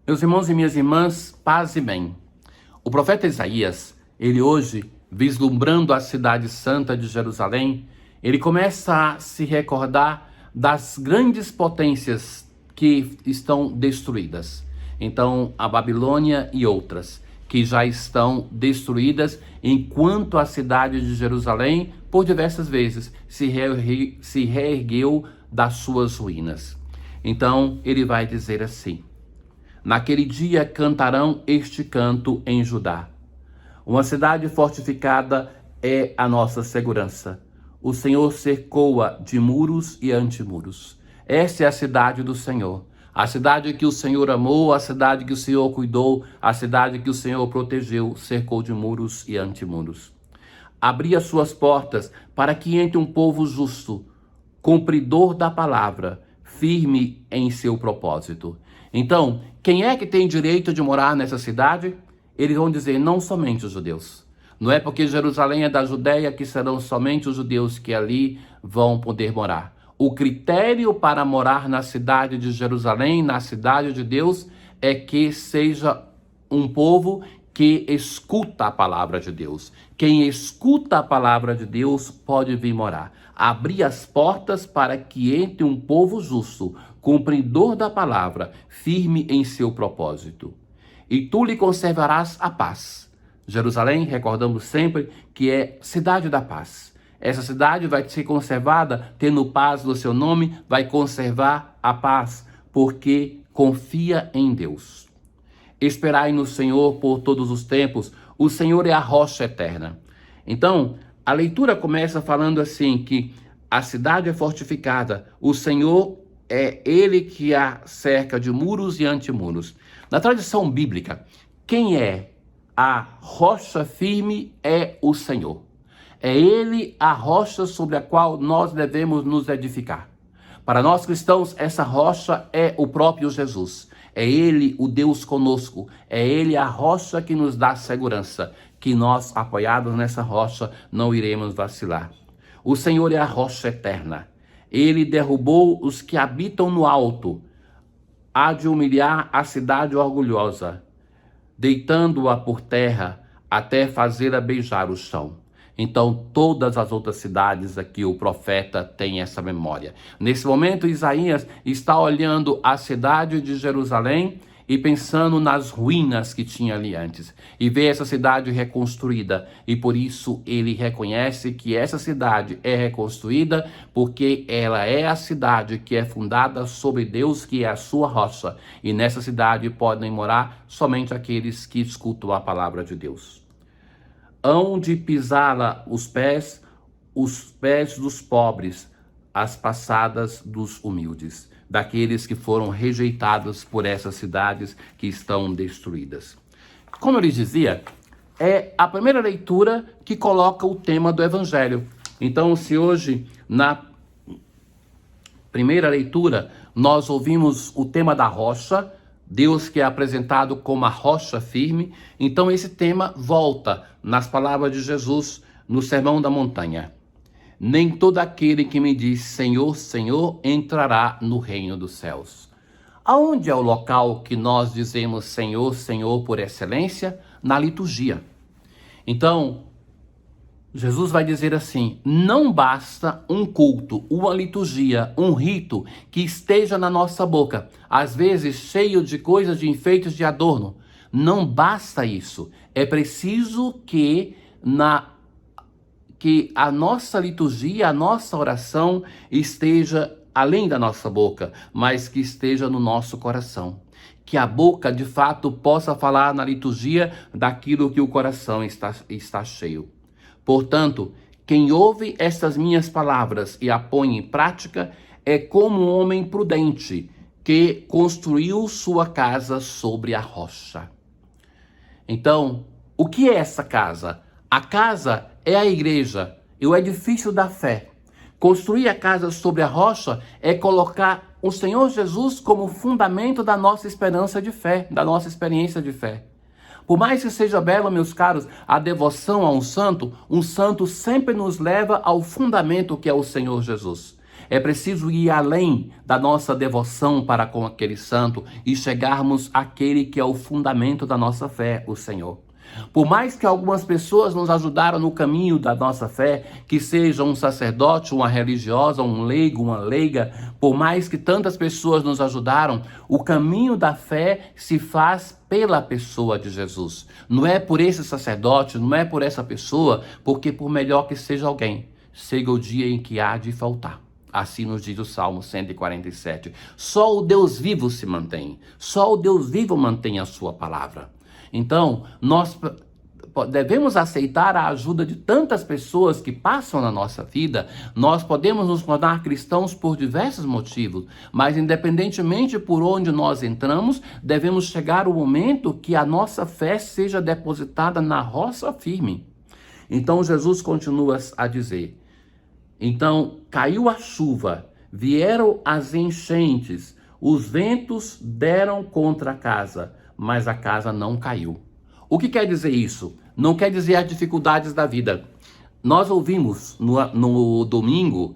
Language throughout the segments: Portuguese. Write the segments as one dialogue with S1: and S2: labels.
S1: Meus irmãos e minhas irmãs, paz e bem. O profeta Isaías, ele hoje, vislumbrando a cidade santa de Jerusalém, ele começa a se recordar das grandes potências que estão destruídas. Então, a Babilônia e outras, que já estão destruídas, enquanto a cidade de Jerusalém, por diversas vezes, se reergueu das suas ruínas. Então, ele vai dizer assim: naquele dia cantarão este canto em Judá. Uma cidade fortificada é a nossa segurança. O Senhor cercou-a de muros e antimuros. Esta é a cidade do Senhor. A cidade que o Senhor amou, a cidade que o Senhor cuidou, a cidade que o Senhor protegeu, cercou de muros e antimuros. Abri as suas portas para que entre um povo justo, cumpridor da palavra, firme em seu propósito. Então, quem é que tem direito de morar nessa cidade? Eles vão dizer, não somente os judeus. Não é porque Jerusalém é da Judéia que serão somente os judeus que ali vão poder morar. O critério para morar na cidade de Jerusalém, na cidade de Deus, é que seja um povo que escuta a palavra de Deus. Quem escuta a palavra de Deus pode vir morar. Abrir as portas para que entre um povo justo, cumpridor da palavra, firme em seu propósito. E tu lhe conservarás a paz. Jerusalém, recordamos sempre que é cidade da paz. Essa cidade vai ser conservada, tendo paz no seu nome, vai conservar a paz, porque confia em Deus. Esperai no Senhor por todos os tempos, o Senhor é a rocha eterna. Então, a leitura começa falando assim, que a cidade é fortificada, o Senhor é Ele que a cerca de muros e antimuros. Na tradição bíblica, quem é a rocha firme é o Senhor. É Ele a rocha sobre a qual nós devemos nos edificar. Para nós cristãos, essa rocha é o próprio Jesus. É Ele o Deus conosco. É Ele a rocha que nos dá segurança, que nós, apoiados nessa rocha, não iremos vacilar. O Senhor é a rocha eterna. Ele derrubou os que habitam no alto. Há de humilhar a cidade orgulhosa, deitando-a por terra até fazê-la beijar o chão. Então, todas as outras cidades aqui, o profeta tem essa memória. Nesse momento, Isaías está olhando a cidade de Jerusalém e pensando nas ruínas que tinha ali antes. E vê essa cidade reconstruída. E por isso ele reconhece que essa cidade é reconstruída porque ela é a cidade que é fundada sobre Deus, que é a sua rocha. E nessa cidade podem morar somente aqueles que escutam a palavra de Deus. Hão de pisá-la os pés dos pobres, as passadas dos humildes, daqueles que foram rejeitados por essas cidades que estão destruídas. Como eu lhes dizia, é a primeira leitura que coloca o tema do Evangelho. Então, se hoje, na primeira leitura, nós ouvimos o tema da rocha, Deus que é apresentado como a rocha firme, então esse tema volta nas palavras de Jesus no Sermão da Montanha. Nem todo aquele que me diz Senhor, Senhor, entrará no reino dos céus. Aonde é o local que nós dizemos Senhor, Senhor por excelência? Na liturgia. Então, Jesus vai dizer assim, não basta um culto, uma liturgia, um rito que esteja na nossa boca, às vezes cheio de coisas, de enfeites, de adorno. Não basta isso. É preciso que a nossa liturgia, a nossa oração esteja além da nossa boca, mas que esteja no nosso coração. Que a boca, de fato, possa falar na liturgia daquilo que o coração está cheio. Portanto, quem ouve estas minhas palavras e a põe em prática é como um homem prudente que construiu sua casa sobre a rocha. Então, o que é essa casa? A casa é a igreja, é o edifício da fé. Construir a casa sobre a rocha é colocar o Senhor Jesus como fundamento da nossa esperança de fé, da nossa experiência de fé. Por mais que seja bela, meus caros, a devoção a um santo sempre nos leva ao fundamento que é o Senhor Jesus. É preciso ir além da nossa devoção para com aquele santo e chegarmos àquele que é o fundamento da nossa fé, o Senhor. Por mais que algumas pessoas nos ajudaram no caminho da nossa fé, que seja um sacerdote, uma religiosa, um leigo, uma leiga, por mais que tantas pessoas nos ajudaram, o caminho da fé se faz pela pessoa de Jesus. Não é por esse sacerdote, não é por essa pessoa, porque por melhor que seja alguém, chega o dia em que há de faltar. Assim nos diz o Salmo 147. Só o Deus vivo se mantém. Só o Deus vivo mantém a sua palavra. Então, nós devemos aceitar a ajuda de tantas pessoas que passam na nossa vida. Nós podemos nos tornar cristãos por diversos motivos, mas independentemente por onde nós entramos, devemos chegar o momento que a nossa fé seja depositada na rocha firme. Então, Jesus continua a dizer: então caiu a chuva, vieram as enchentes, os ventos deram contra a casa, mas a casa não caiu. O que quer dizer isso? Não quer dizer as dificuldades da vida. Nós ouvimos no domingo,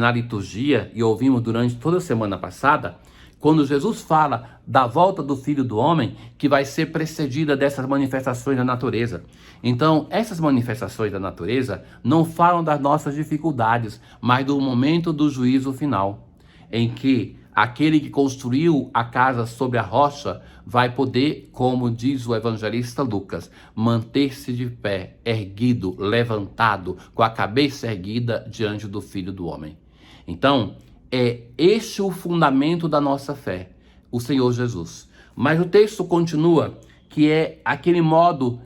S1: na liturgia, e ouvimos durante toda a semana passada, quando Jesus fala da volta do Filho do Homem, que vai ser precedida dessas manifestações da natureza. Então, essas manifestações da natureza não falam das nossas dificuldades, mas do momento do juízo final, em que aquele que construiu a casa sobre a rocha vai poder, como diz o evangelista Lucas, manter-se de pé, erguido, levantado, com a cabeça erguida diante do Filho do Homem. Então, é este o fundamento da nossa fé, o Senhor Jesus. Mas o texto continua, que é aquele modo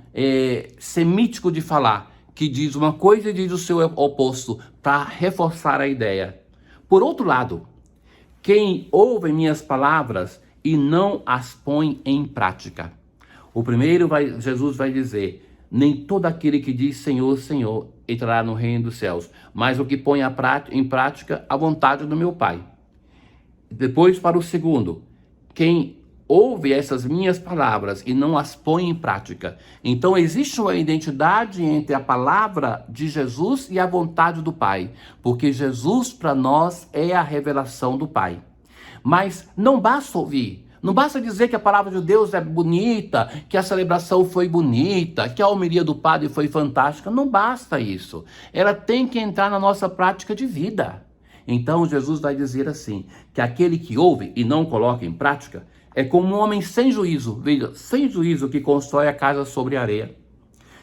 S1: semítico de falar, que diz uma coisa e diz o seu oposto, para reforçar a ideia. Por outro lado, quem ouve minhas palavras e não as põe em prática. O primeiro, Jesus vai dizer: nem todo aquele que diz Senhor, Senhor entrará no reino dos céus, mas o que põe em prática a vontade do meu Pai. Depois, para o segundo, quem ouve essas minhas palavras e não as põe em prática. Então existe uma identidade entre a palavra de Jesus e a vontade do Pai, porque Jesus para nós é a revelação do Pai. Mas não basta ouvir. Não basta dizer que a palavra de Deus é bonita, que a celebração foi bonita, que a homilia do padre foi fantástica. Não basta isso. Ela tem que entrar na nossa prática de vida. Então Jesus vai dizer assim, que aquele que ouve e não coloca em prática é como um homem sem juízo, veja, sem juízo, que constrói a casa sobre areia.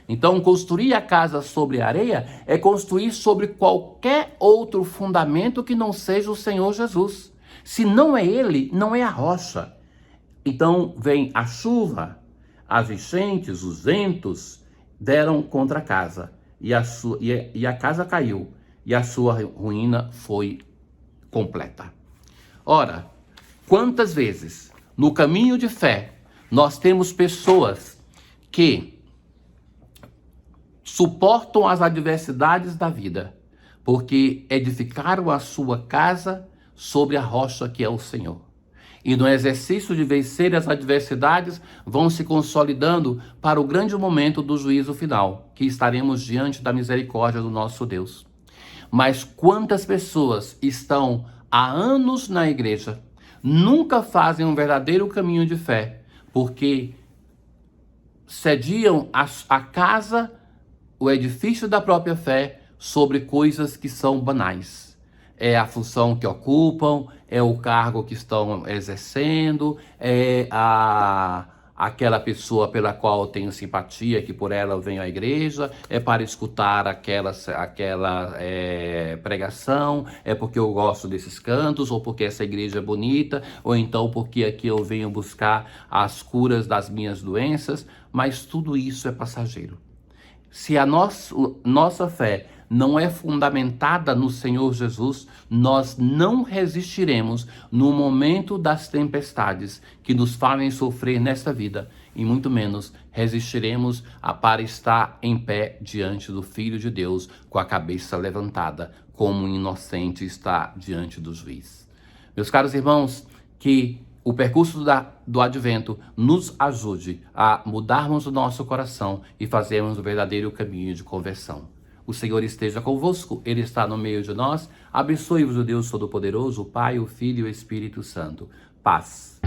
S1: Então, construir a casa sobre areia é construir sobre qualquer outro fundamento que não seja o Senhor Jesus. Se não é ele, não é a rocha. Então vem a chuva, as enchentes, os ventos deram contra a casa, e a casa caiu, e a sua ruína foi completa. Ora, quantas vezes no caminho de fé nós temos pessoas que suportam as adversidades da vida, porque edificaram a sua casa sobre a rocha que é o Senhor. E no exercício de vencer as adversidades, vão se consolidando para o grande momento do juízo final, que estaremos diante da misericórdia do nosso Deus. Mas quantas pessoas estão há anos na igreja, nunca fazem um verdadeiro caminho de fé, porque cediam a casa, o edifício da própria fé, sobre coisas que são banais. É a função que ocupam, é o cargo que estão exercendo, é aquela pessoa pela qual eu tenho simpatia, que por ela eu venho à igreja, é para escutar aquela pregação, é porque eu gosto desses cantos, ou porque essa igreja é bonita, ou então porque aqui eu venho buscar as curas das minhas doenças, mas tudo isso é passageiro. Se a nossa fé não é fundamentada no Senhor Jesus, nós não resistiremos no momento das tempestades que nos fazem sofrer nesta vida, e muito menos resistiremos para estar em pé diante do Filho de Deus, com a cabeça levantada, como um inocente está diante do juiz. Meus caros irmãos, que o percurso do Advento nos ajude a mudarmos o nosso coração e fazermos o verdadeiro caminho de conversão. O Senhor esteja convosco, Ele está no meio de nós. Abençoe-vos o Deus Todo-Poderoso, o Pai, o Filho e o Espírito Santo. Paz.